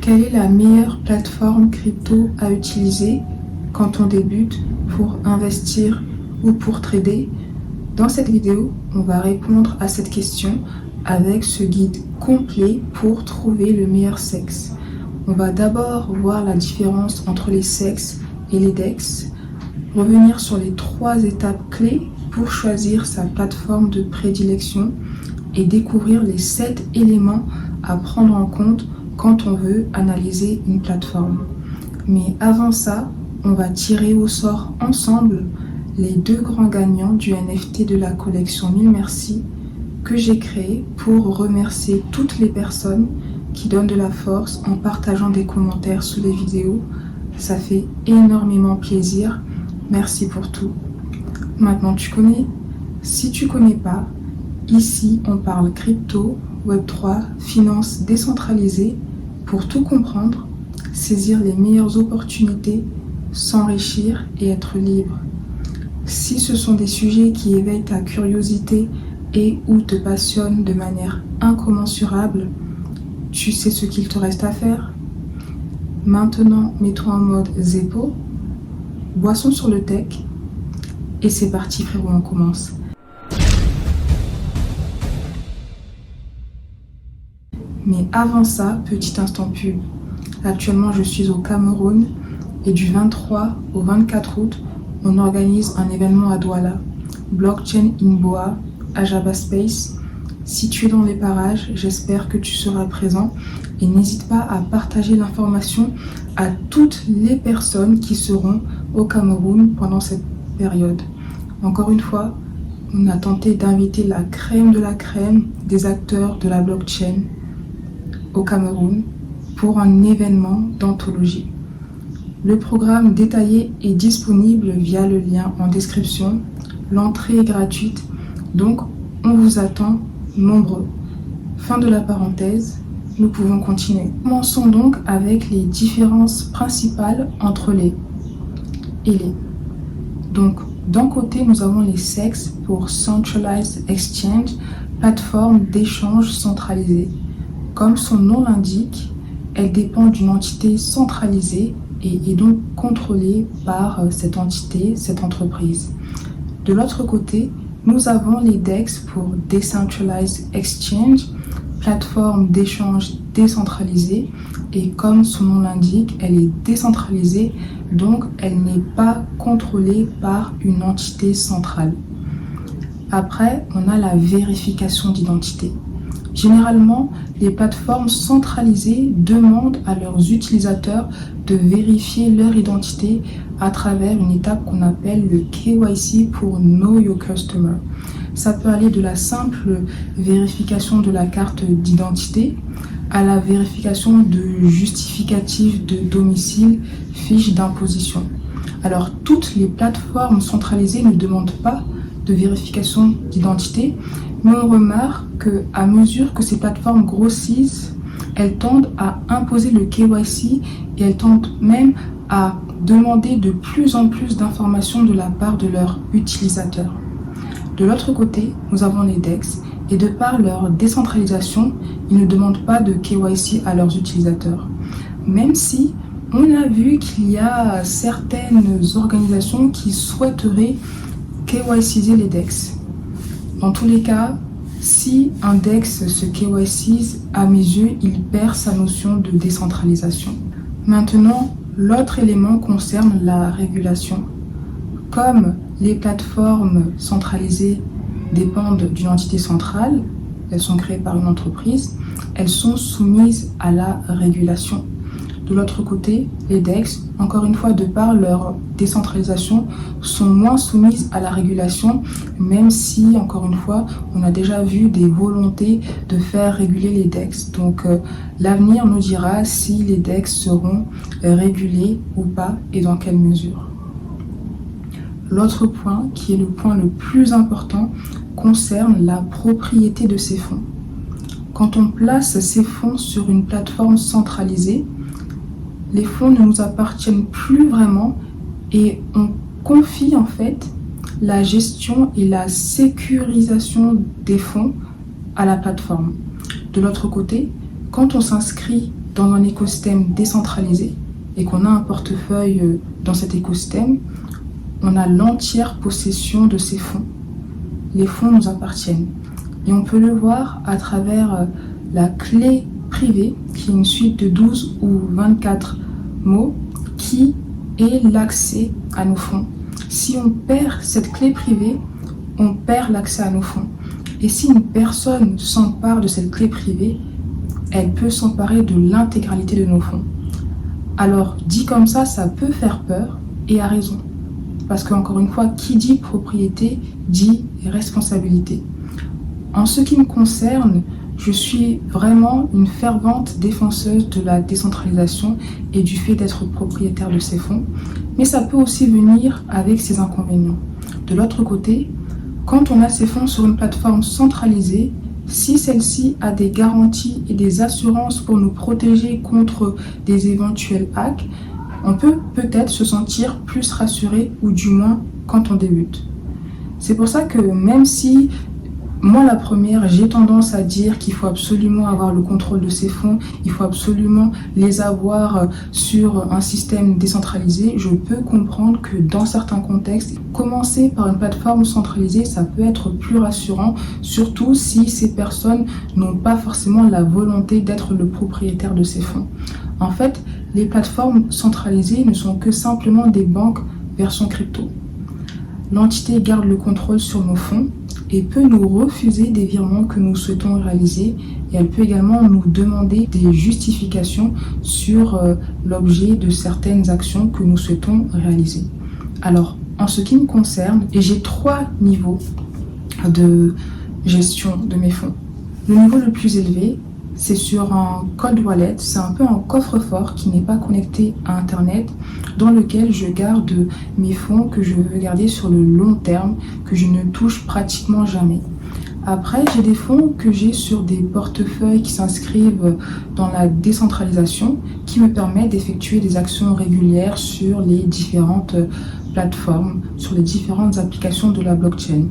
Quelle est la meilleure plateforme crypto à utiliser quand on débute pour investir ou pour trader? Dans cette vidéo, on va répondre à cette question avec ce guide complet pour trouver le meilleur CEX. On va d'abord voir la différence entre les CEX et les DEX, revenir sur les 3 étapes clés pour choisir sa plateforme de prédilection et découvrir les 7 éléments à prendre en compte quand on veut analyser une plateforme. Mais avant ça, on va tirer au sort ensemble les 2 grands gagnants du NFT de la collection 1000 Merci que j'ai créé pour remercier toutes les personnes qui donnent de la force en partageant des commentaires sous les vidéos. Ça fait énormément plaisir. Merci pour tout. Maintenant tu connais? Si tu connais pas, ici on parle crypto, Web3, finance décentralisée pour tout comprendre, saisir les meilleures opportunités, s'enrichir et être libre. Si ce sont des sujets qui éveillent ta curiosité et ou te passionnent de manière incommensurable, tu sais ce qu'il te reste à faire. Maintenant, mets-toi en mode Zeppo, boisson sur le tech, et c'est parti frérot, on commence. Mais avant ça, petit instant pub. Actuellement, je suis au Cameroun et du 23 au 24 août, on organise un événement à Douala, Blockchain in Boa, à Java Space. Si tu es dans les parages, j'espère que tu seras présent et n'hésite pas à partager l'information à toutes les personnes qui seront au Cameroun pendant cette période. Encore une fois, on a tenté d'inviter la crème de la crème des acteurs de la blockchain au Cameroun pour un événement d'anthologie. Le programme détaillé est disponible via le lien en description. L'entrée est gratuite, donc on vous attend nombreux. Fin de la parenthèse, nous pouvons continuer. Commençons donc avec les différences principales entre les et les. Donc, d'un côté, nous avons les CEX pour Centralized Exchange, plateforme d'échange centralisée. Comme son nom l'indique, elle dépend d'une entité centralisée et est donc contrôlée par cette entité, cette entreprise. De l'autre côté, nous avons les DEX pour Decentralized Exchange, plateforme d'échange décentralisée, et comme son nom l'indique, elle est décentralisée, donc elle n'est pas contrôlée par une entité centrale. Après, on a la vérification d'identité. Généralement, les plateformes centralisées demandent à leurs utilisateurs de vérifier leur identité à travers une étape qu'on appelle le KYC pour Know Your Customer. Ça peut aller de la simple vérification de la carte d'identité à la vérification de justificatifs de domicile, fiches d'imposition. Alors, toutes les plateformes centralisées ne demandent pas de vérification d'identité, mais on remarque qu'à mesure que ces plateformes grossissent, elles tendent à imposer le KYC et elles tendent même à demander de plus en plus d'informations de la part de leurs utilisateurs. De l'autre côté, nous avons les DEX et de par leur décentralisation, ils ne demandent pas de KYC à leurs utilisateurs. Même si on a vu qu'il y a certaines organisations qui souhaiteraient KYCiser les DEX. Dans tous les cas, si un DEX se KYCise, à mes yeux, il perd sa notion de décentralisation. Maintenant, l'autre élément concerne la régulation. Comme les plateformes centralisées dépendent d'une entité centrale, elles sont créées par une entreprise, elles sont soumises à la régulation. De l'autre côté, les DEX, encore une fois, de par leur décentralisation, sont moins soumises à la régulation, même si, encore une fois, on a déjà vu des volontés de faire réguler les DEX. Donc, l'avenir nous dira si les DEX seront régulés ou pas et dans quelle mesure. L'autre point, qui est le point le plus important, concerne la propriété de ces fonds. Quand on place ces fonds sur une plateforme centralisée, les fonds ne nous appartiennent plus vraiment et on confie en fait la gestion et la sécurisation des fonds à la plateforme. De l'autre côté, quand on s'inscrit dans un écosystème décentralisé et qu'on a un portefeuille dans cet écosystème, on a l'entière possession de ces fonds. Les fonds nous appartiennent. Et on peut le voir à travers la clé privée, qui est une suite de 12 ou 24 mots, qui est l'accès à nos fonds. Si on perd cette clé privée, on perd l'accès à nos fonds. Et si une personne s'empare de cette clé privée, elle peut s'emparer de l'intégralité de nos fonds. Alors, dit comme ça peut faire peur, et a raison. Parce qu'encore une fois, qui dit propriété dit responsabilité. En ce qui me concerne, je suis vraiment une fervente défenseuse de la décentralisation et du fait d'être propriétaire de ces fonds, mais ça peut aussi venir avec ses inconvénients. De l'autre côté, quand on a ces fonds sur une plateforme centralisée, si celle-ci a des garanties et des assurances pour nous protéger contre des éventuels hacks, on peut peut-être se sentir plus rassuré, ou du moins quand on débute. C'est pour ça que même si moi, la première, j'ai tendance à dire qu'il faut absolument avoir le contrôle de ces fonds, il faut absolument les avoir sur un système décentralisé. Je peux comprendre que dans certains contextes, commencer par une plateforme centralisée, ça peut être plus rassurant, surtout si ces personnes n'ont pas forcément la volonté d'être le propriétaire de ces fonds. En fait, les plateformes centralisées ne sont que simplement des banques version crypto. L'entité garde le contrôle sur nos fonds et peut nous refuser des virements que nous souhaitons réaliser, et elle peut également nous demander des justifications sur l'objet de certaines actions que nous souhaitons réaliser. Alors, en ce qui me concerne, j'ai 3 niveaux de gestion de mes fonds. Le niveau le plus élevé, c'est sur un cold wallet, c'est un peu un coffre-fort qui n'est pas connecté à Internet, dans lequel je garde mes fonds que je veux garder sur le long terme, que je ne touche pratiquement jamais. Après, j'ai des fonds que j'ai sur des portefeuilles qui s'inscrivent dans la décentralisation, qui me permettent d'effectuer des actions régulières sur les différentes plateformes, sur les différentes applications de la blockchain.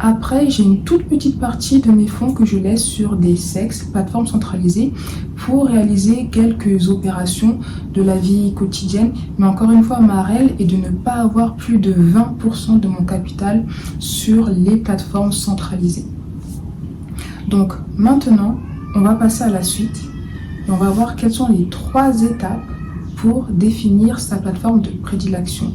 Après, j'ai une toute petite partie de mes fonds que je laisse sur des CEX, plateformes centralisées, pour réaliser quelques opérations de la vie quotidienne. Mais encore une fois, ma règle est de ne pas avoir plus de 20% de mon capital sur les plateformes centralisées. Donc maintenant, on va passer à la suite et on va voir quelles sont les 3 étapes pour définir sa plateforme de prédilection.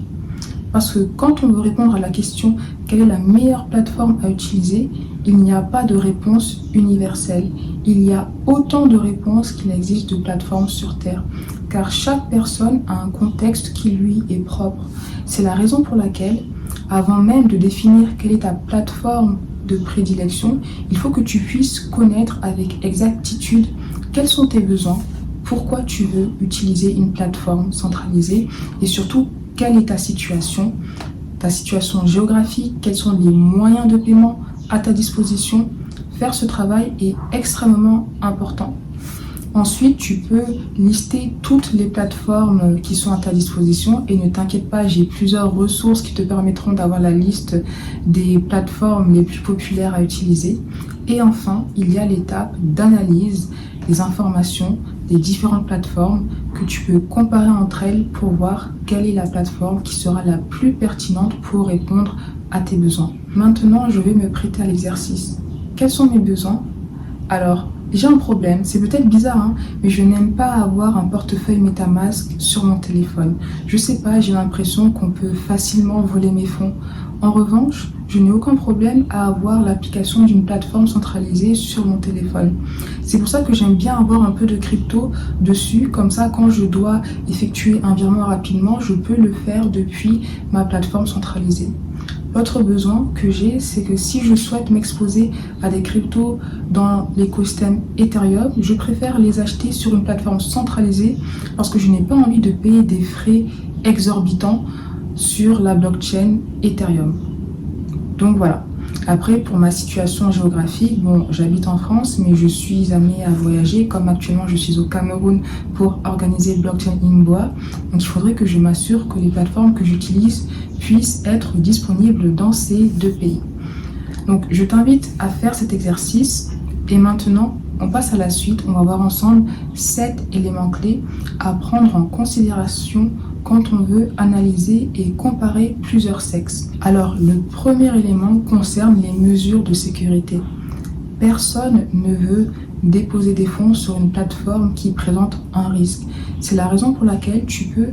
Parce que quand on veut répondre à la question quelle est la meilleure plateforme à utiliser, il n'y a pas de réponse universelle. Il y a autant de réponses qu'il existe de plateformes sur Terre, car chaque personne a un contexte qui lui est propre. C'est la raison pour laquelle, avant même de définir quelle est ta plateforme de prédilection, il faut que tu puisses connaître avec exactitude quels sont tes besoins, pourquoi tu veux utiliser une plateforme centralisée et surtout quelle est ta situation géographique, quels sont les moyens de paiement à ta disposition. Faire ce travail est extrêmement important. Ensuite, tu peux lister toutes les plateformes qui sont à ta disposition et ne t'inquiète pas, j'ai plusieurs ressources qui te permettront d'avoir la liste des plateformes les plus populaires à utiliser. Et enfin, il y a l'étape d'analyse des informations des différentes plateformes que tu peux comparer entre elles pour voir quelle est la plateforme qui sera la plus pertinente pour répondre à tes besoins. Maintenant, je vais me prêter à l'exercice. Quels sont mes besoins? Alors, j'ai un problème, c'est peut-être bizarre, mais je n'aime pas avoir un portefeuille MetaMask sur mon téléphone. Je sais pas, j'ai l'impression qu'on peut facilement voler mes fonds. En revanche, je n'ai aucun problème à avoir l'application d'une plateforme centralisée sur mon téléphone. C'est pour ça que j'aime bien avoir un peu de crypto dessus, comme ça quand je dois effectuer un virement rapidement, je peux le faire depuis ma plateforme centralisée. L'autre besoin que j'ai, c'est que si je souhaite m'exposer à des cryptos dans l'écosystème Ethereum, je préfère les acheter sur une plateforme centralisée parce que je n'ai pas envie de payer des frais exorbitants sur la blockchain Ethereum. Donc voilà. Après, pour ma situation géographique, j'habite en France, mais je suis amenée à voyager. Comme actuellement, je suis au Cameroun pour organiser Blockchain Imboa. Donc, il faudrait que je m'assure que les plateformes que j'utilise puissent être disponibles dans ces 2 pays. Donc, je t'invite à faire cet exercice. Et maintenant, On passe à la suite, on va voir ensemble 7 éléments clés à prendre en considération quand on veut analyser et comparer plusieurs sexes. Alors, le premier élément concerne les mesures de sécurité. Personne ne veut déposer des fonds sur une plateforme qui présente un risque. C'est la raison pour laquelle tu peux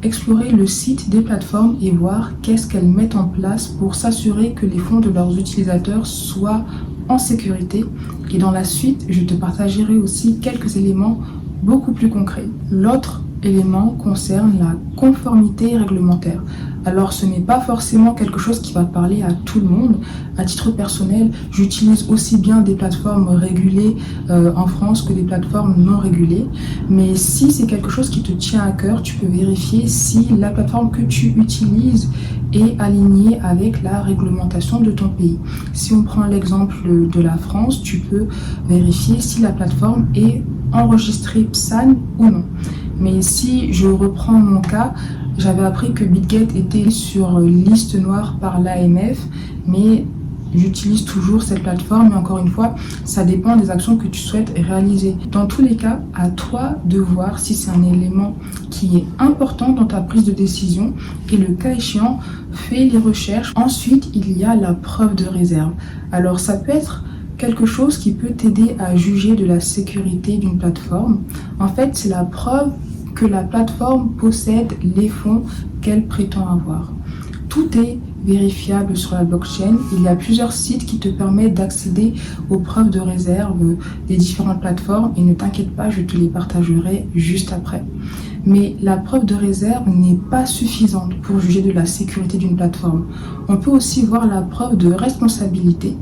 explorer le site des plateformes et voir qu'est-ce qu'elles mettent en place pour s'assurer que les fonds de leurs utilisateurs soient en sécurité. Et dans la suite, je te partagerai aussi quelques éléments beaucoup plus concrets. L'autre élément concerne la conformité réglementaire. Alors ce n'est pas forcément quelque chose qui va parler à tout le monde. À titre personnel, j'utilise aussi bien des plateformes régulées en France que des plateformes non régulées. Mais si c'est quelque chose qui te tient à cœur, tu peux vérifier si la plateforme que tu utilises est alignée avec la réglementation de ton pays. Si on prend l'exemple de la France, tu peux vérifier si la plateforme est enregistrée PSAN ou non. Mais si je reprends mon cas, j'avais appris que BitGet était sur liste noire par l'AMF, mais j'utilise toujours cette plateforme. Et encore une fois, ça dépend des actions que tu souhaites réaliser. Dans tous les cas, à toi de voir si c'est un élément qui est important dans ta prise de décision et le cas échéant, fais les recherches. Ensuite, il y a la preuve de réserve. Alors ça peut être quelque chose qui peut t'aider à juger de la sécurité d'une plateforme. En fait, c'est la preuve que la plateforme possède les fonds qu'elle prétend avoir. Tout est vérifiable sur la blockchain. Il y a plusieurs sites qui te permettent d'accéder aux preuves de réserve des différentes plateformes et ne t'inquiète pas, je te les partagerai juste après. Mais la preuve de réserve n'est pas suffisante pour juger de la sécurité d'une plateforme. On peut aussi voir la preuve de responsabilité,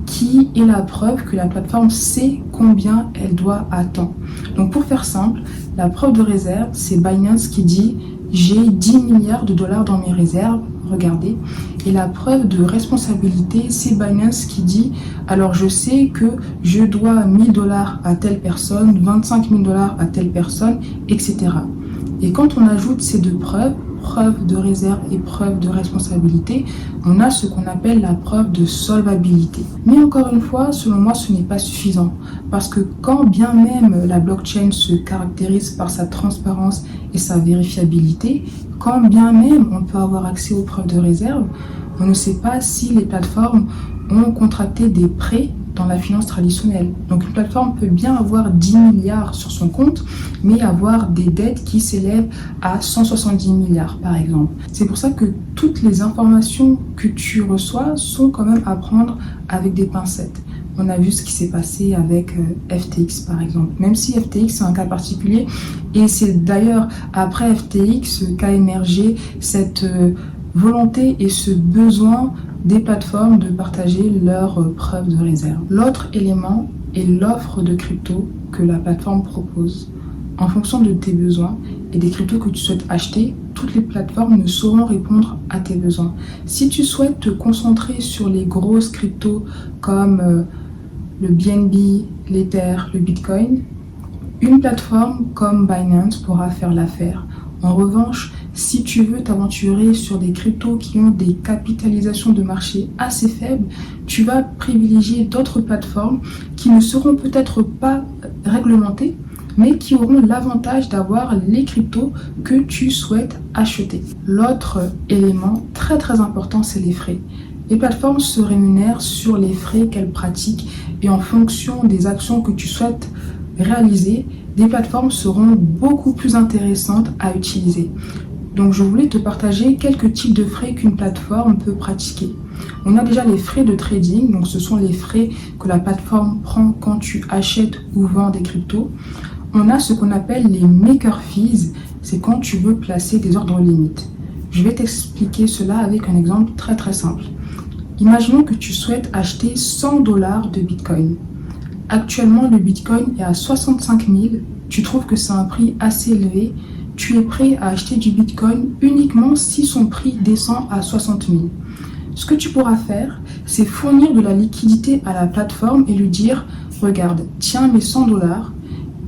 qui est la preuve que la plateforme sait combien elle doit à temps. Donc pour faire simple, la preuve de réserve, c'est Binance qui dit « j'ai 10 milliards de dollars dans mes réserves », regardez. Et la preuve de responsabilité, c'est Binance qui dit « alors je sais que je dois 1000 dollars à telle personne, 25 000 dollars à telle personne, etc. » Et quand on ajoute ces deux preuves, preuve de réserve et preuve de responsabilité, on a ce qu'on appelle la preuve de solvabilité. Mais encore une fois, selon moi, ce n'est pas suffisant parce que quand bien même la blockchain se caractérise par sa transparence et sa vérifiabilité, quand bien même on peut avoir accès aux preuves de réserve, on ne sait pas si les plateformes ont contracté des prêts dans la finance traditionnelle. Donc une plateforme peut bien avoir 10 milliards sur son compte, mais avoir des dettes qui s'élèvent à 170 milliards par exemple. C'est pour ça que toutes les informations que tu reçois sont quand même à prendre avec des pincettes. On a vu ce qui s'est passé avec FTX par exemple, même si FTX c'est un cas particulier, et c'est d'ailleurs après FTX qu'a émergé cette volonté et ce besoin des plateformes de partager leurs preuves de réserve. L'autre élément est l'offre de crypto que la plateforme propose. En fonction de tes besoins et des cryptos que tu souhaites acheter, toutes les plateformes ne sauront répondre à tes besoins. Si tu souhaites te concentrer sur les grosses cryptos comme le BNB, l'Ether, le Bitcoin, une plateforme comme Binance pourra faire l'affaire. En revanche, si tu veux t'aventurer sur des cryptos qui ont des capitalisations de marché assez faibles, tu vas privilégier d'autres plateformes qui ne seront peut-être pas réglementées, mais qui auront l'avantage d'avoir les cryptos que tu souhaites acheter. L'autre élément très important, c'est les frais. Les plateformes se rémunèrent sur les frais qu'elles pratiquent et en fonction des actions que tu souhaites réaliser, des plateformes seront beaucoup plus intéressantes à utiliser. Donc je voulais te partager quelques types de frais qu'une plateforme peut pratiquer. On a déjà les frais de trading, donc ce sont les frais que la plateforme prend quand tu achètes ou vends des cryptos. On a ce qu'on appelle les maker fees, c'est quand tu veux placer des ordres limites. Je vais t'expliquer cela avec un exemple très simple. Imaginons que tu souhaites acheter 100 dollars de Bitcoin. Actuellement, le Bitcoin est à 65 000. Tu trouves que c'est un prix assez élevé. Tu es prêt à acheter du Bitcoin uniquement si son prix descend à 60 000. Ce que tu pourras faire, c'est fournir de la liquidité à la plateforme et lui dire « Regarde, tiens mes 100 dollars,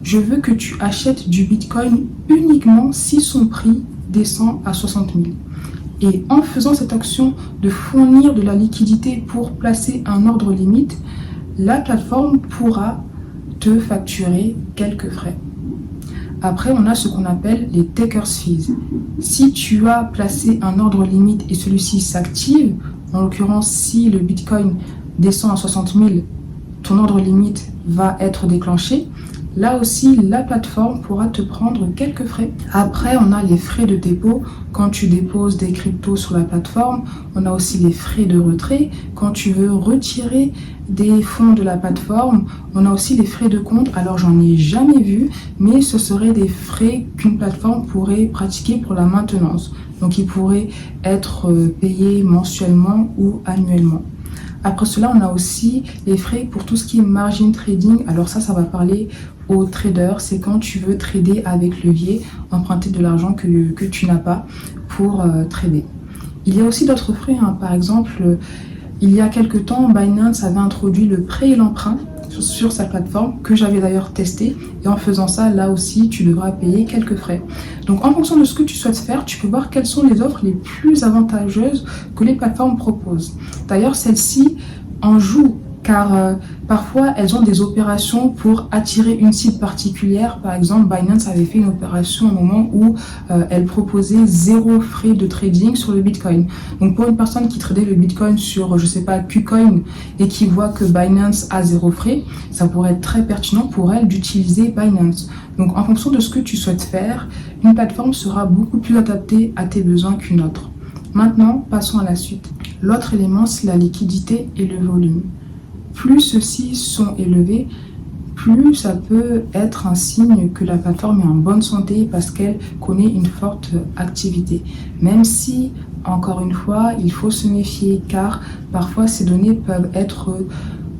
je veux que tu achètes du Bitcoin uniquement si son prix descend à 60 000. » Et en faisant cette action de fournir de la liquidité pour placer un ordre limite, la plateforme pourra te facturer quelques frais. Après, on a ce qu'on appelle les takers fees. Si tu as placé un ordre limite et celui-ci s'active, en l'occurrence, si le Bitcoin descend à 60 000, ton ordre limite va être déclenché. Là aussi, la plateforme pourra te prendre quelques frais. Après, on a les frais de dépôt quand tu déposes des cryptos sur la plateforme. On a aussi les frais de retrait quand tu veux retirer des fonds de la plateforme. On a aussi les frais de compte. Alors, j'en ai jamais vu, mais ce seraient des frais qu'une plateforme pourrait pratiquer pour la maintenance. Donc, ils pourraient être payés mensuellement ou annuellement. Après cela, on a aussi les frais pour tout ce qui est margin trading. Alors ça va parler aux traders. C'est quand tu veux trader avec levier, emprunter de l'argent que tu n'as pas pour trader. Il y a aussi d'autres frais. Par exemple, il y a quelques temps, Binance avait introduit le prêt et l'emprunt sur sa plateforme, que j'avais d'ailleurs testé. Et en faisant ça, là aussi, tu devras payer quelques frais. Donc, en fonction de ce que tu souhaites faire, tu peux voir quelles sont les offres les plus avantageuses que les plateformes proposent. D'ailleurs, celles-ci en jouent, car parfois, elles ont des opérations pour attirer une cible particulière. Par exemple, Binance avait fait une opération au moment où elle proposait 0 frais de trading sur le Bitcoin. Donc, pour une personne qui tradait le Bitcoin sur, je sais pas, KuCoin et qui voit que Binance a 0 frais, ça pourrait être très pertinent pour elle d'utiliser Binance. Donc, en fonction de ce que tu souhaites faire, une plateforme sera beaucoup plus adaptée à tes besoins qu'une autre. Maintenant, passons à la suite. L'autre élément, c'est la liquidité et le volume. Plus ceux-ci sont élevés, plus ça peut être un signe que la plateforme est en bonne santé parce qu'elle connaît une forte activité. Même si, encore une fois, il faut se méfier car parfois ces données peuvent être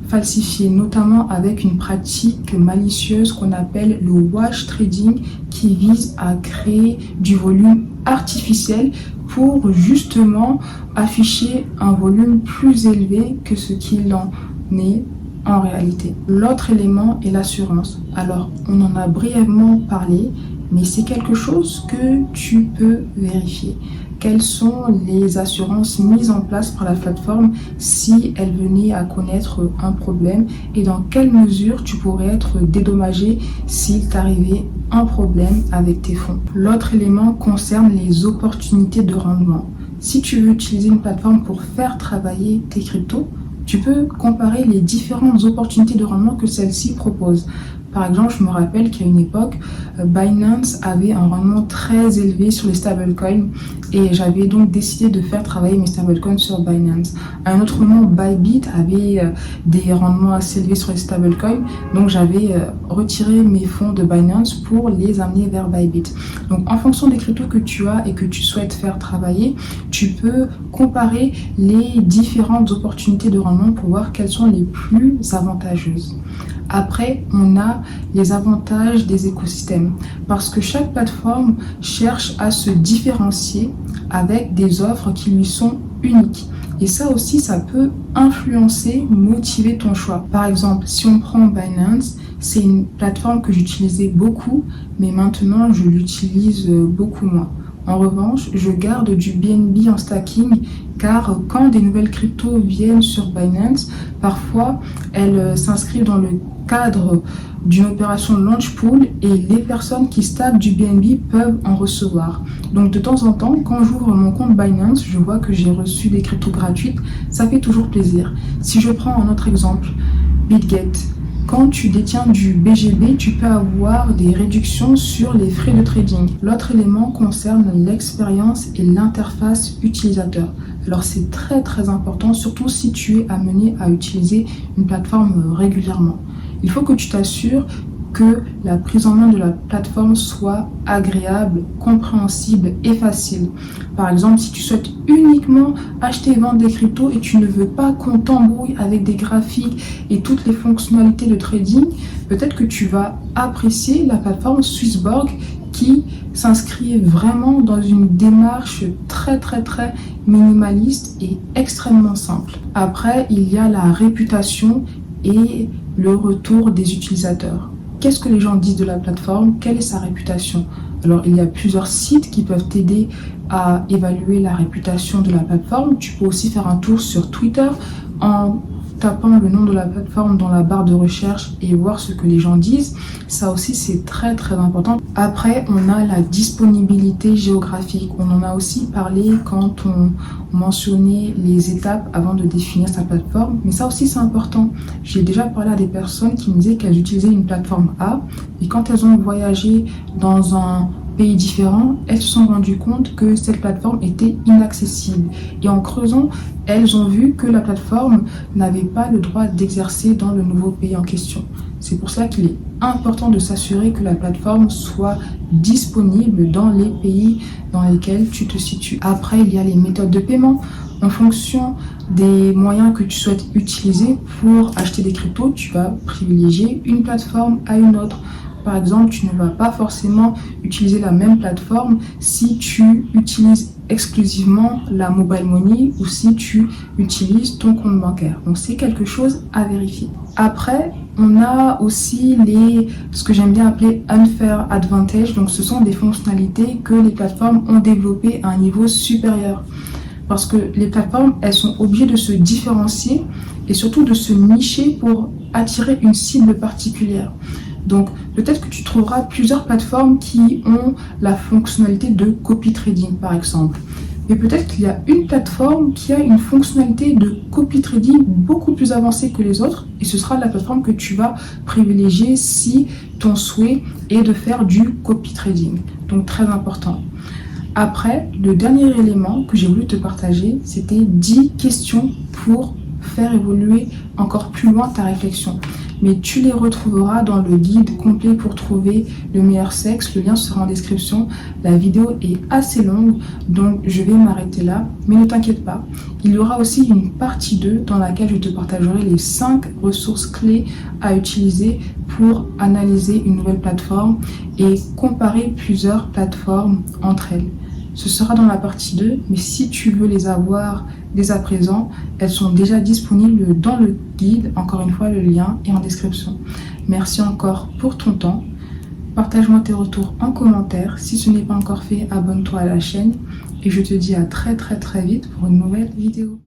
falsifiées, notamment avec une pratique malicieuse qu'on appelle le wash trading qui vise à créer du volume artificiel pour justement afficher un volume plus élevé que ce qu'il en est en réalité. L'autre élément est l'assurance. Alors, on en a brièvement parlé, mais c'est quelque chose que tu peux vérifier. Quelles sont les assurances mises en place par la plateforme si elle venait à connaître un problème et dans quelle mesure tu pourrais être dédommagé s'il t'arrivait un problème avec tes fonds. L'autre élément concerne les opportunités de rendement. Si tu veux utiliser une plateforme pour faire travailler tes cryptos, tu peux comparer les différentes opportunités de rendement que celle-ci propose. Par exemple, je me rappelle qu'à une époque, Binance avait un rendement très élevé sur les stablecoins et j'avais donc décidé de faire travailler mes stablecoins sur Binance. À un autre moment, Bybit avait des rendements assez élevés sur les stablecoins, donc j'avais retiré mes fonds de Binance pour les amener vers Bybit. Donc en fonction des cryptos que tu as et que tu souhaites faire travailler, tu peux comparer les différentes opportunités de rendement pour voir quelles sont les plus avantageuses. Après, on a les avantages des écosystèmes parce que chaque plateforme cherche à se différencier avec des offres qui lui sont uniques. Et ça aussi, ça peut influencer, motiver ton choix. Par exemple, si on prend Binance, c'est une plateforme que j'utilisais beaucoup, mais maintenant, je l'utilise beaucoup moins. En revanche, je garde du BNB en stacking car quand des nouvelles cryptos viennent sur Binance, parfois elles s'inscrivent dans le cadre d'une opération launch pool et les personnes qui stackent du BNB peuvent en recevoir. Donc de temps en temps, quand j'ouvre mon compte Binance, je vois que j'ai reçu des cryptos gratuites, ça fait toujours plaisir. Si je prends un autre exemple, BitGet. Quand tu détiens du BGB, tu peux avoir des réductions sur les frais de trading. L'autre élément concerne l'expérience et l'interface utilisateur. Alors c'est très important, surtout si tu es amené à utiliser une plateforme régulièrement. Il faut que tu t'assures que la prise en main de la plateforme soit agréable, compréhensible et facile. Par exemple, si tu souhaites uniquement acheter et vendre des cryptos et tu ne veux pas qu'on t'embrouille avec des graphiques et toutes les fonctionnalités de trading, peut-être que tu vas apprécier la plateforme Swissborg qui s'inscrit vraiment dans une démarche très minimaliste et extrêmement simple. Après, il y a la réputation et le retour des utilisateurs. Qu'est-ce que les gens disent de la plateforme? Quelle est sa réputation? Alors, il y a plusieurs sites qui peuvent t'aider à évaluer la réputation de la plateforme. Tu peux aussi faire un tour sur Twitter en tapant le nom de la plateforme dans la barre de recherche et voir ce que les gens disent. Ça aussi, c'est très très important. Après, on a la disponibilité géographique. On en a aussi parlé quand on mentionnait les étapes avant de définir sa plateforme. Mais ça aussi, c'est important. J'ai déjà parlé à des personnes qui me disaient qu'elles utilisaient une plateforme A et quand elles ont voyagé dans un pays différents, elles se sont rendues compte que cette plateforme était inaccessible. Et en creusant, elles ont vu que la plateforme n'avait pas le droit d'exercer dans le nouveau pays en question. C'est pour ça qu'il est important de s'assurer que la plateforme soit disponible dans les pays dans lesquels tu te situes. Après, il y a les méthodes de paiement. En fonction des moyens que tu souhaites utiliser pour acheter des cryptos, tu vas privilégier une plateforme à une autre. Par exemple, tu ne vas pas forcément utiliser la même plateforme si tu utilises exclusivement la mobile money ou si tu utilises ton compte bancaire. Donc, c'est quelque chose à vérifier. Après, on a aussi ce que j'aime bien appeler unfair advantage. Donc, ce sont des fonctionnalités que les plateformes ont développées à un niveau supérieur. Parce que les plateformes, elles sont obligées de se différencier et surtout de se nicher pour attirer une cible particulière. Donc, peut-être que tu trouveras plusieurs plateformes qui ont la fonctionnalité de copy trading, par exemple. Mais peut-être qu'il y a une plateforme qui a une fonctionnalité de copy trading beaucoup plus avancée que les autres. Et ce sera la plateforme que tu vas privilégier si ton souhait est de faire du copy trading. Donc, très important. Après, le dernier élément que j'ai voulu te partager, c'était 10 questions pour faire évoluer encore plus loin ta réflexion. Mais tu les retrouveras dans le guide complet pour trouver le meilleur sexe. Le lien sera en description. La vidéo est assez longue, donc je vais m'arrêter là. Mais ne t'inquiète pas, il y aura aussi une partie 2 dans laquelle je te partagerai les 5 ressources clés à utiliser pour analyser une nouvelle plateforme et comparer plusieurs plateformes entre elles. Ce sera dans la partie 2, mais si tu veux les avoir dès à présent, elles sont déjà disponibles dans le guide. Encore une fois, le lien est en description. Merci encore pour ton temps. Partage-moi tes retours en commentaire. Si ce n'est pas encore fait, abonne-toi à la chaîne. Et je te dis à très très très vite pour une nouvelle vidéo.